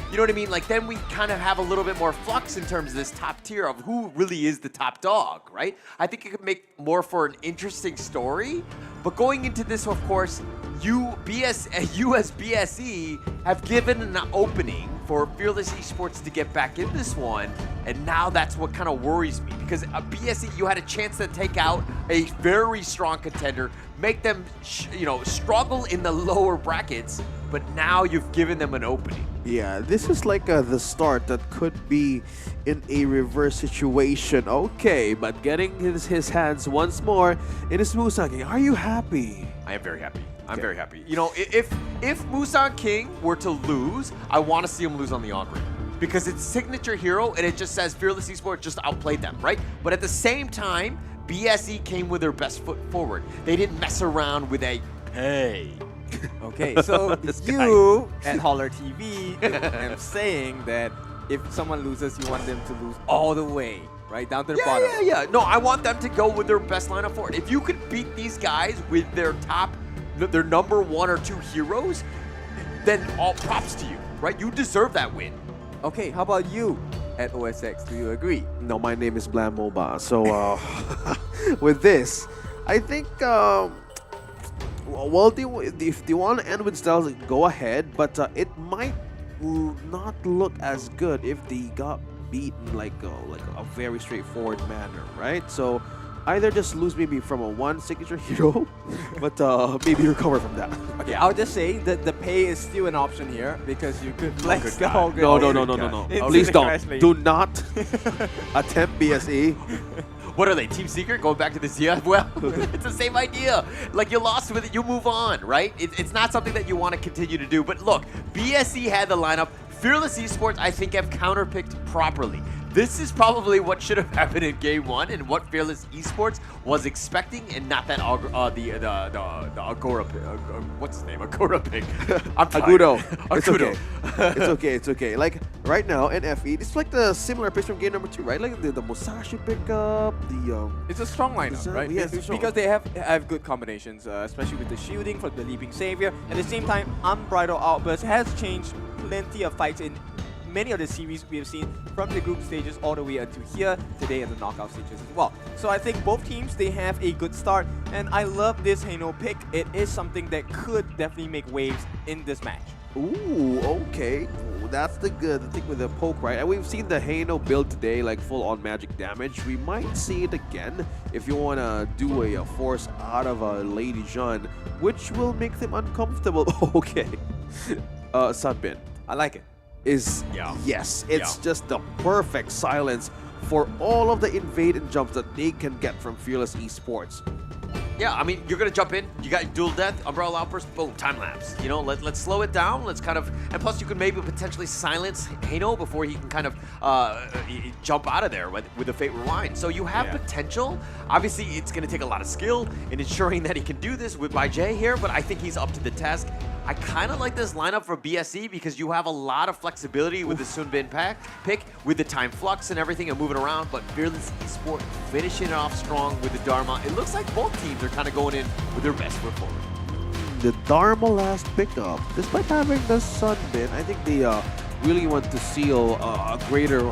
You know what I mean? Like, then we kind of have a little bit more flux in terms of this top tier of who really is the top dog, right? I think it could make more for an interesting story. But going into this, of course, US BSE have given an opening for Fearless Esports to get back in this one, and now that's what kind of worries me, because BSE, you had a chance to take out a very strong contender, make them struggle in the lower brackets, but now you've given them an opening. Yeah, this is like the start that could be in a reverse situation. Okay, but getting his hands once more in his Musang King. Are you happy? I am very happy. I'm very happy. You know, if Musang King were to lose, I want to see him lose on the on-ring, because it's signature hero and it just says Fearless Esports just outplayed them, right? But at the same time, BSE came with their best foot forward. They didn't mess around with a pay. Okay, so you at Holler TV am saying that if someone loses, you want them to lose all the way, right down to the bottom. Yeah. No, I want them to go with their best lineup forward. If you could beat these guys with their number 1 or 2 heroes, then all props to you, right? You deserve that win. Okay, how about you at OSX? Do you agree? No, my name is Blam Moba. So with this, I think well, if they want to end with styles, go ahead. But it might not look as good if they got beaten like a very straightforward manner, right? So either just lose maybe from a one signature hero, but maybe recover from that. Okay, I'll just say that the pay is still an option here, because you could flex the whole No. Please don't. Do not attempt BSE. What are they, Team Secret? Going back to this year? Well, it's the same idea. Like, you lost with it, you move on, right? It's not something that you want to continue to do. But look, BSE had the lineup. Fearless Esports, I think, have counterpicked properly. This is probably what should have happened in Game 1 and what Fearless Esports was expecting, and not that the Agora pick. What's his name? Agora pick. Agudo. Agudo. It's okay. Like, right now in FE, it's like the similar picks from game number 2, right? Like the Musashi pickup, It's a strong lineup, right? Yeah, because they have good combinations, especially with the shielding for the Leaping Savior. At the same time, Unbridled Outburst has changed plenty of fights in many of the series we have seen, from the group stages all the way until here today at the knockout stages as well. So I think both teams, they have a good start, and I love this Hano pick. It is something that could definitely make waves in this match. Ooh, okay. That's the thing with the poke, right? And we've seen the Hano build today, like full-on magic damage. We might see it again if you want to do a force out of a Lady Jeanne, which will make them uncomfortable. Okay. Sunbin. I like it. Yes, it's just the perfect silence for all of the invade and jumps that they can get from Fearless Esports. Yeah, I mean, you're going to jump in, you got dual death, umbrella outburst, boom, time lapse. You know, let's slow it down, let's kind of, and plus you can maybe potentially silence Hano before he can kind of jump out of there with the Fate Rewind. So you have potential. Obviously, it's going to take a lot of skill in ensuring that he can do this with Jay here, but I think he's up to the task. I kind of like this lineup for BSE because you have a lot of flexibility with the Sunbin pick, with the time flux and everything and moving around, but Fearless Esports finishing it off strong with the Dharma. It looks like both teams are kind of going in with their best foot forward. The Dharma last pickup, despite having the Sunbin, I think they really want to seal a greater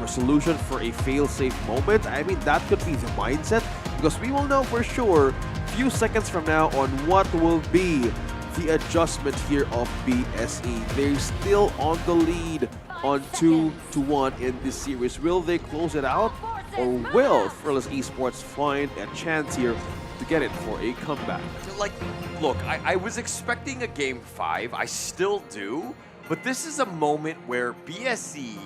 resolution for a fail-safe moment. I mean, that could be the mindset, because we will know for sure few seconds from now on what will be the adjustment here of BSE. They're still on the lead on 2-1 in this series. Will they close it out, or will Fearless Esports find a chance here to get it for a comeback? Like, look, I was expecting a Game 5. I still do. But this is a moment where BSE,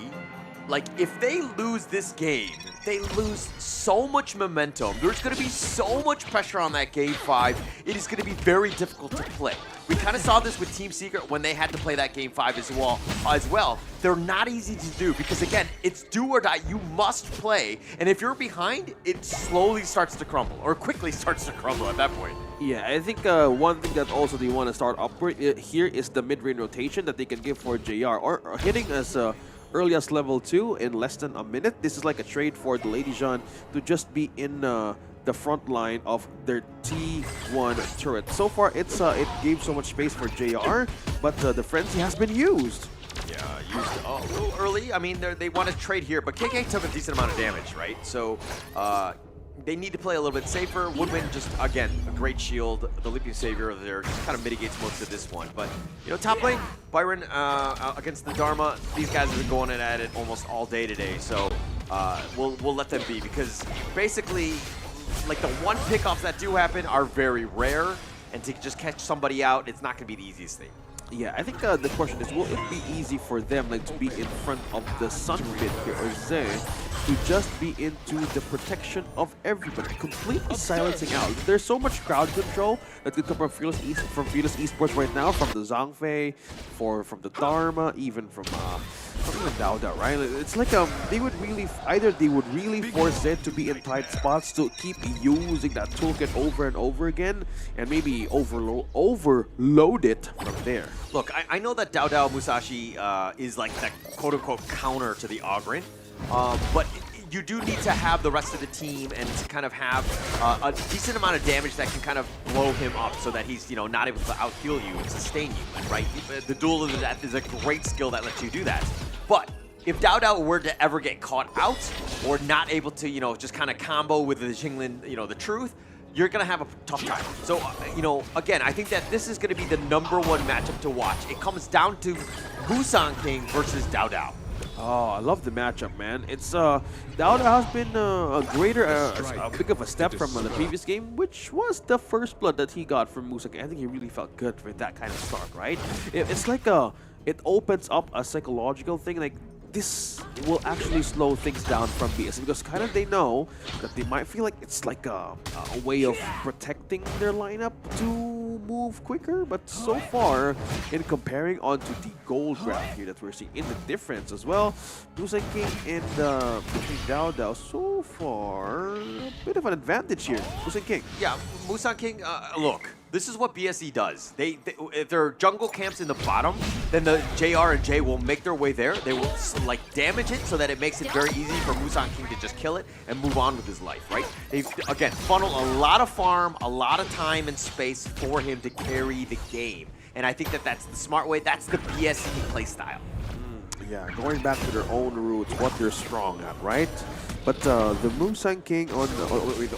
like, if they lose this game, they lose so much momentum. There's going to be so much pressure on that Game 5. It is going to be very difficult to play. We kind of saw this with Team Secret when they had to play that Game 5 as well. They're not easy to do because, again, it's do or die. You must play. And if you're behind, it slowly starts to crumble, or quickly starts to crumble at that point. Yeah, I think one thing that also they want to start upgrade here is the mid-range rotation that they can give for JR, or hitting as early as level 2 in less than a minute. This is like a trade for the Lady Jeanne to just be in the front line of their T1 turret. So far, it gave so much space for JR, but the frenzy has been used. Yeah, used a little early. I mean, they want to trade here, but KK took a decent amount of damage, right? So they need to play a little bit safer. Woodwind just, again, a great shield. The Leaping Savior there just kind of mitigates most of this one. But, you know, top lane, Byron against the Dharma, these guys have been going at it almost all day today. So we'll let them be, because basically, like, the one pickoffs that do happen are very rare. And to just catch somebody out, it's not going to be the easiest thing. Yeah, I think the question is, will it be easy for them like to be in front of the Sunbit here, or Zay, to just be into the protection of everybody, completely silencing out? There's so much crowd control that could come from Fearless Esports right now, from the Zhongfei, from the Dharma, even from even Dowda, right? It's like they would really force Zed to be in tight spots to keep using that toolkit over and over again, and maybe overload it from there. Look, I know that Dao Musashi is like that quote-unquote counter to the Ogryn, but you do need to have the rest of the team and to kind of have a decent amount of damage that can kind of blow him up so that he's, you know, not able to out-heal you and sustain you, right? The Duel of the Death is a great skill that lets you do that. But if Dao were to ever get caught out or not able to, you know, just kind of combo with the Jinglin, you know, the Truth, you're going to have a tough time. So, you know, again, I think that this is going to be the #1 matchup to watch. It comes down to Busan King versus Dao. Oh, I love the matchup, man. It's Dowda has been a big of a step from the previous game, which was the first blood that he got from Musa. I think he really felt good with that kind of start, right? It's like it opens up a psychological thing, like this will actually slow things down from BS, because kind of they know that they might feel like it's like a way of protecting their lineup to move quicker. But so far, in comparing onto the gold graph here that we're seeing in the difference as well, Busan King and between Dao, so far a bit of an advantage here. Busan King. Yeah, Busan King, look. This is what BSE does. If there are jungle camps in the bottom, then the JR and J will make their way there. They will like damage it so that it makes it very easy for Busan King to just kill it and move on with his life, right? They again funnel a lot of farm, a lot of time and space for him to carry the game. And I think that that's the smart way. That's the BSE playstyle. Yeah, going back to their own roots, what they're strong at, right? But the Musan King on the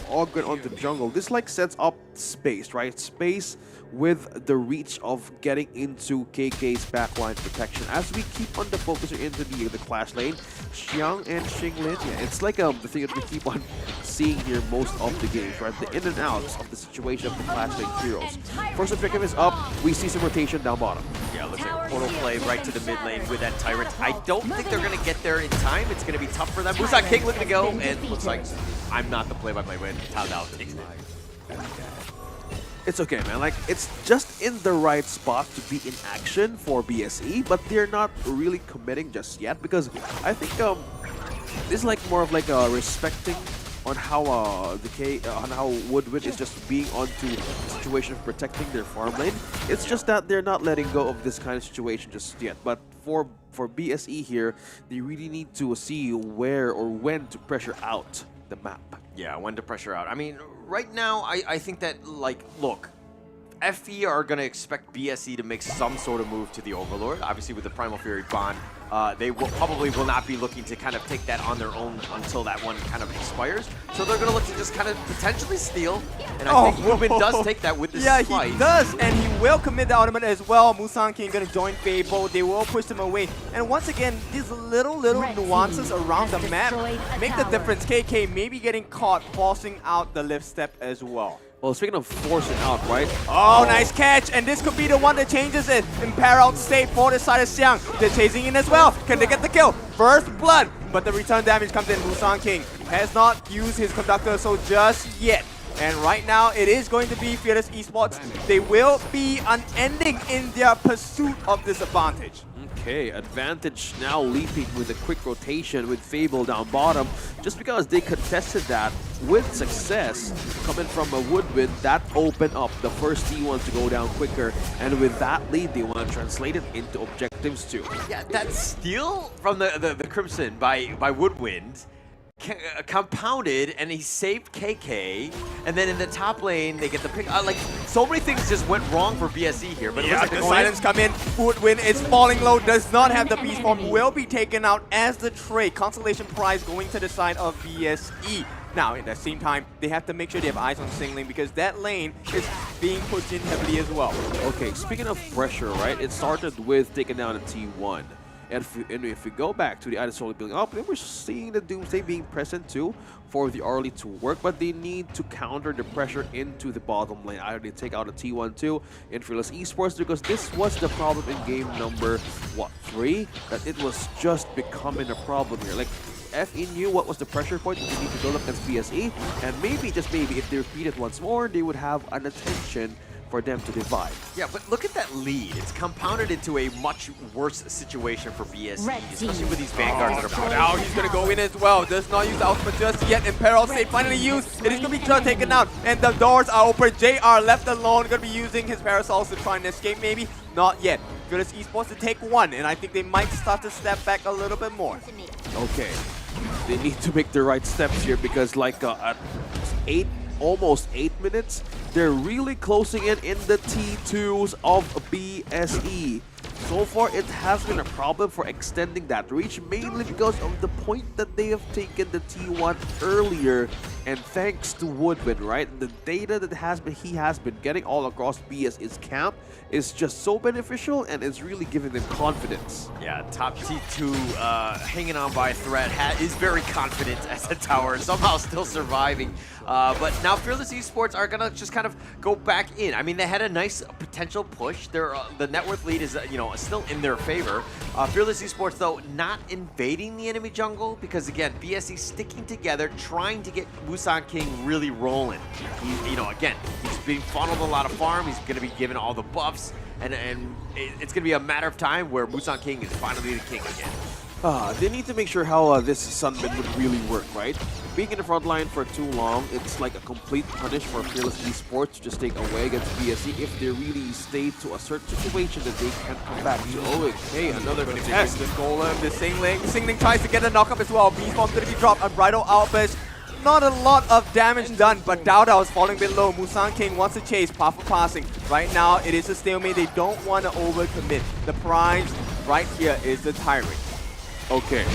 Ogryn on the jungle, this like sets up space, right? Space with the reach of getting into KK's backline protection. As we keep on the focusing into the clash lane, Xiang and Xinglin, yeah, it's like the thing that we keep on seeing here most of the games, right? The in and outs of the situation of the clash lane heroes. First objective is up, we see some rotation down bottom. Yeah, looks like a portal play right to the mid lane with that Tyrant. I don't think they're going to get there in time. It's going to be tough for them. Busan King looking to go, and looks like I'm not the play-by-play when Dao takes it. It's okay, man. Like, it's just in the right spot to be in action for BSE, but they're not really committing just yet, because I think this is like more of like a respecting on how on how Woodwind is just being onto the situation of protecting their farm lane. It's just that they're not letting go of this kind of situation just yet. But for BSE here, they really need to see where or when to pressure out the map. Yeah, when to pressure out. I mean, right now, I think that, like, look, FE are going to expect BSE to make some sort of move to the Overlord. Obviously, with the Primal Fury bond, they probably will not be looking to kind of take that on their own until that one kind of expires. So they're going to look to just kind of potentially steal. And I think Woodwind does take that with this Yeah, slice. he does, and he will commit the ultimate as well. Musan King going to join Fable. They will push them away. And once again, these little nuances around the map make the difference. KK maybe getting caught forcing out the lift step as well. Well, speaking of forcing out, right? Oh, nice catch, and this could be the one that changes it. Imperiled state for the side of Xiang. They're chasing in as well. Can they get the kill? First blood, but the return damage comes in. Busan King has not used his conductor, so just yet. And right now, it is going to be Fearless Esports. They will be unending in their pursuit of this advantage. Okay, advantage now leaping with a quick rotation with Fable down bottom, just because they contested that with success coming from a Woodwind. That opened up the first T1 to go down quicker, and with that lead, they want to translate it into objectives too. Yeah, that steal from the Crimson by Woodwind compounded, and he saved KK, and then in the top lane they get the pick. Like, so many things just went wrong for BSE here. But it Yeah, looks like the they're going silence come in. Woodwind is falling low, does not have the beast form, will be taken out as the trade. Consolation prize going to the side of BSE. Now, at the same time, they have to make sure they have eyes on Singling because that lane is being pushed in heavily as well. Okay, speaking of pressure, right? It started with taking down a T1. And if we go back to the other solo building up, then we're seeing the Doomsday being present too for the early to work, but they need to counter the pressure into the bottom lane. Either they take out a T1-2 in Fearless Esports, because this was the problem in game number, what, 3? That it was just becoming a problem here. Like, FE knew what was the pressure point that they need to build up against BSE, and maybe, just maybe, if they repeat it once more, they would have an attention for them to divide. Yeah, but look at that lead. It's compounded into a much worse situation for BSE, especially with these Vanguards that are put Now out. he's going to go in as well. Does not use the ultimate just yet. In Peril State finally used. It is going to be taken out. And the doors are open. JR left alone. Going to be using his parasols to try and escape maybe. Not yet. Fearless Esports to take one. And I think they might start to step back a little bit more. Okay, they need to make the right steps here, because like at almost 8 minutes, they're really closing in the T2s of BSE. So far, it has been a problem for extending that reach, mainly because of the point that they have taken the T1 earlier, and thanks to Woodwind, right? The data that he has been getting all across BSE's camp is just so beneficial, and it's really giving them confidence. Yeah, top T2 hanging on by a thread is very confident as a tower, somehow still surviving. But now Fearless Esports are gonna just kind of go back in. I mean, they had a nice potential push. The net worth lead is still in their favor. Fearless Esports, though, not invading the enemy jungle, because again, BSE sticking together, trying to get Busan King really rolling. Again, he's being funneled a lot of farm. He's going to be given all the buffs, and it's going to be a matter of time where Busan King is finally the king again. They need to make sure how this Sunbin would really work, right? Being in the front line for too long, it's like a complete punish for Fearless Esports to just take away against BSE if they really stay to a certain situation that they can come back to. Oh, okay, another contest. The Golem, the Singling tries to get a knock up as well. Beast Bomb's going to be dropped. Unbridled Outburst. Not a lot of damage done, but Dao Dao is falling below. Busan King wants to chase, path for passing. Right now, it is a stalemate. They don't want to overcommit. The prize right here is the Tyrant. Okay.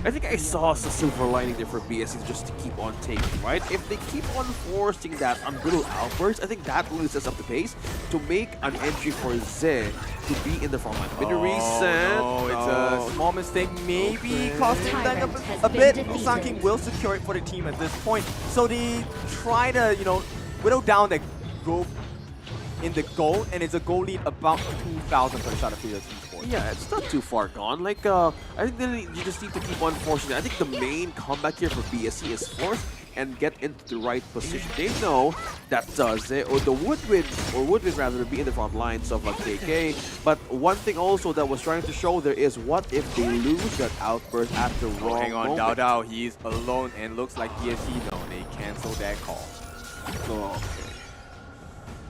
I think I saw the silver lining there for BSE just to keep on taking, right? If they keep on forcing that unbridled outburst, I think that really sets up the pace to make an entry for Ze to be in the front line. Bit of reset. No, it's a small mistake, maybe costing them a bit. Busan King will secure it for the team at this point. So they try to, whittle down the goal in the goal, and it's a goal lead about 2,000 for the side of Fearless Esports. Yeah, it's not too far gone. Like, I think you just need to keep on forcing it. I think the main comeback here for BSE is force and get into the right position. They know that Ze or the Woodwind rather, be in the front lines of KK. But one thing also that was trying to show there is, what if they lose that outburst at the wrong Hang on, moment? Dao Dao, he's alone, and looks like BSE, no, they cancel that call.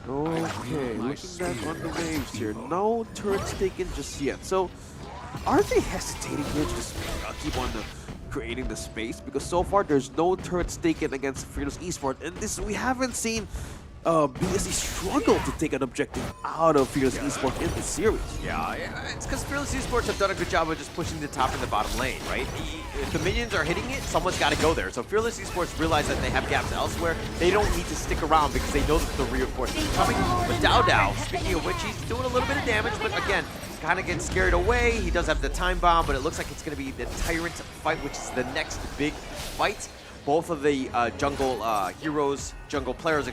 Okay, looking back on the waves here. No turrets taken just yet. So, are they hesitating here to just keep on creating the space? Because so far, there's no turrets taken against Fearless Esports. And this, we haven't seen BSE struggle to take an objective out of Fearless Esports in this series. Yeah, it's because Fearless Esports have done a good job of just pushing the top and the bottom lane, right? If the minions are hitting it, someone's got to go there. So Fearless Esports realize that they have gaps elsewhere. They don't need to stick around because they know that the reinforcements are coming. But Dao Dao, speaking of which, he's doing a little bit of damage, but again, kind of getting scared away. He does have the time bomb, but it looks like it's going to be the Tyrant fight, which is the next big fight. Both of the jungle players,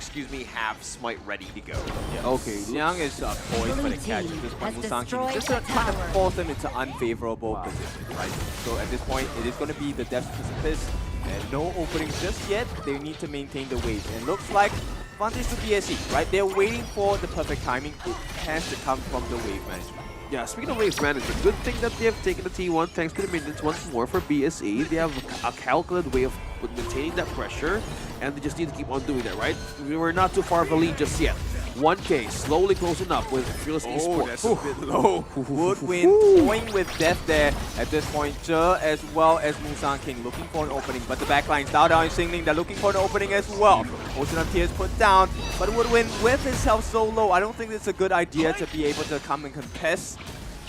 have Smite ready to go. Yeah. Okay, Xiang is poised for the catch at this point. Busan King just trying to force them into unfavorable position, right? So at this point, it is going to be the Death Precipice, and no openings just yet. They need to maintain the wave, and looks like advantage to BSE, right? They're waiting for the perfect timing. It has to come from the wave management. Yeah, speaking of wave management, good thing that they have taken the T1 thanks to the minions once more for BSE. They have a calculated way of maintaining that pressure, and they just need to keep on doing that, right? We're not too far of a lead just yet. 1K slowly closing up with Fearless Oh, Esports. that's a bit low. Woodwind toying with death there. At this point, Zhe as well as Musan King looking for an opening, but the backline's down in Xingling. They're looking for an opening as well. Ocean of Tears put down, but Woodwind with his health so low, I don't think it's a good idea to be able to come and contest.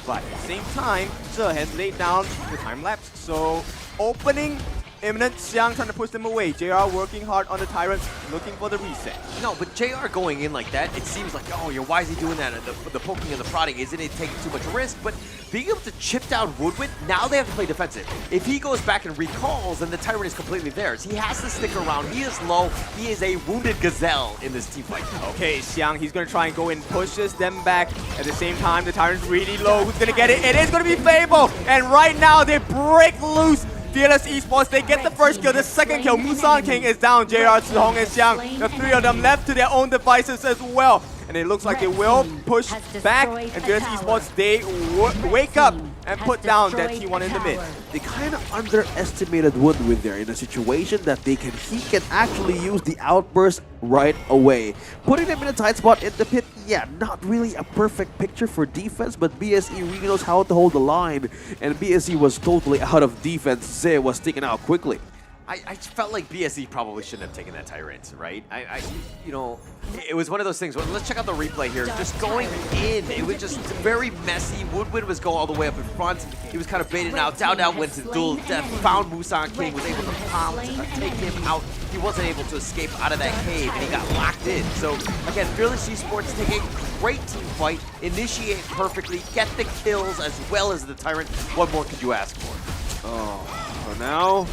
But at the same time, Zhe has laid down the time lapse, so opening imminent. Xiang trying to push them away. JR working hard on the Tyrant, looking for the reset. No, but JR going in like that, it seems like, oh, why is he doing that? The poking and the prodding, isn't it taking too much risk? But being able to chip down Woodwind, now they have to play defensive. If he goes back and recalls, then the Tyrant is completely theirs. He has to stick around. He is low. He is a wounded gazelle in this team fight. Okay, Xiang, he's going to try and go in, pushes them back. At the same time, the Tyrant's really low. Who's going to get it? It is going to be Fable. And right now, they break loose. Fearless Esports, they get the first kill, the second kill. Musan King is down. JR, Zhong, and Xiang, the three of them left to their own devices as well. And it looks like they will push back. And Fearless Esports, they wake up and put down that T1 in the mid. They kind of underestimated Woodwind there in a situation that he can actually use the outburst right away. Putting them in a tight spot in the pit, yeah, not really a perfect picture for defense, but BSE really knows how to hold the line, and BSE was totally out of defense. Zhe was taken out quickly. I felt like BSE probably shouldn't have taken that Tyrant, right? You know, it was one of those things. Well, let's check out the replay here. Just going in, it was just very messy. Woodwind was going all the way up in front. He was kind of baited out. Down went to duel death, found Musan King, was able to take him out. He wasn't able to escape out of that cave, and he got locked in. So, again, Fearless Esports take a great team fight, initiate perfectly, get the kills as well as the Tyrant. What more could you ask for? Oh, so now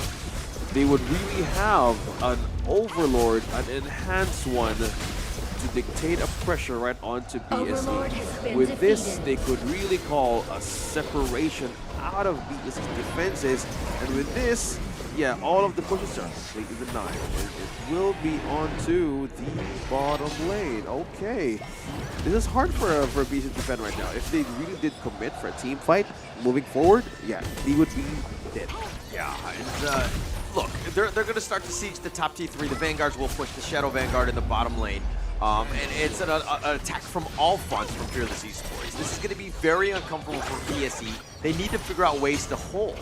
they would really have an Overlord, an enhanced one, to dictate a pressure right onto BSE. With this, they could really call a separation out of BSE's defenses. And with this, yeah, all of the pushes are completely denied. It will be onto the bottom lane. Okay. This is hard for BSE to defend right now. If they really did commit for a team fight moving forward, yeah, they would be dead. Yeah, and look, they're going to start to siege the top T3. The Vanguards will push the Shadow Vanguard in the bottom lane. And it's an attack from all fronts from Fearless Esports. This is going to be very uncomfortable for BSE. They need to figure out ways to hold.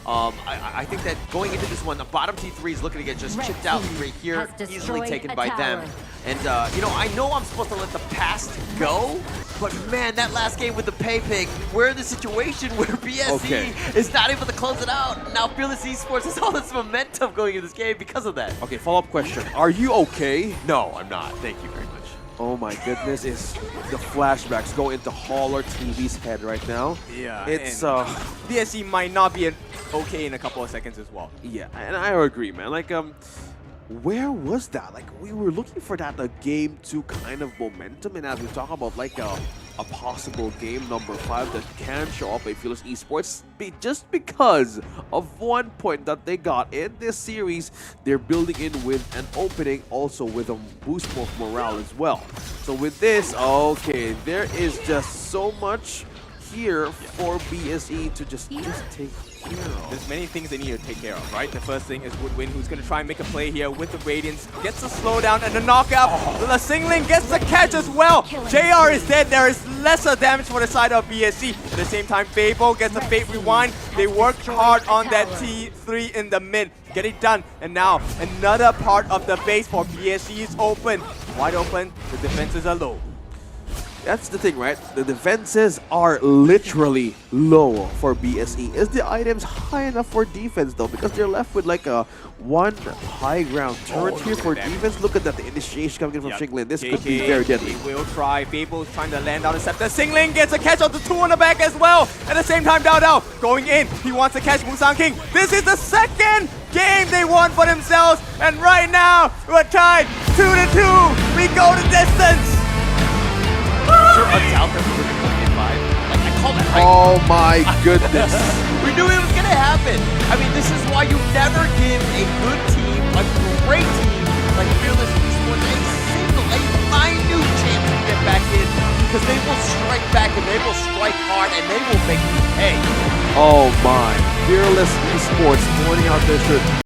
I think that going into this one, the bottom T3 is looking to get just chipped out right here, easily taken by them. And, you know I'm supposed to let the past go, but man, that last game with the Pay Pig, we're in the situation where BSE is not able to close it out. Now Fearless Esports has all this momentum going in this game because of that. Okay, follow-up question. Are you okay? No, I'm not. Thank you very much. Oh my goodness, is the flashbacks go into Hauler TV's head right now. Yeah, it's BSE might not be okay in a couple of seconds as well. Yeah, and I agree, man. Like, where was that? Like, we were looking for that game 2 kind of momentum, and as we talk about like a possible game number 5 that can show up at Fearless Esports, just because of one point that they got in this series, they're building in with an opening, also with a boost of morale as well. So with this, okay, there is just so much here for BSE to just take care of. There's many things they need to take care of, right? The first thing is Woodwind, who's going to try and make a play here with the Radiance. Gets the slowdown and the knockout. The Xingling gets the catch as well. JR is dead. There is lesser damage for the side of BSE. At the same time, Fable gets the Fate Rewind. They worked hard on that T3 in the mid. Get it done. And now, another part of the base for BSE is open. Wide open. The defenses are low. That's the thing, right? The defenses are literally low for BSE. Is the items high enough for defense though? Because they're left with like a one high ground turret here for defense. Look at that, the initiation coming in from Xingling. This could be very deadly. He will try. Fable's trying to land down the scepter. Xingling gets a catch of the 2 on the back as well. At the same time, Dao going in. He wants to catch Musan King. This is the second game they won for themselves. And right now, we're tied 2-2. We go the distance. Sure, out there for the 5. Like, I called it right. Oh my goodness. We knew it was going to happen. I mean, this is why you never give a good team, a great team like Fearless Esports, a minute chance to get back in, because they will strike back and they will strike hard and they will make you pay. Oh my. Fearless Esports pointing out their shirt.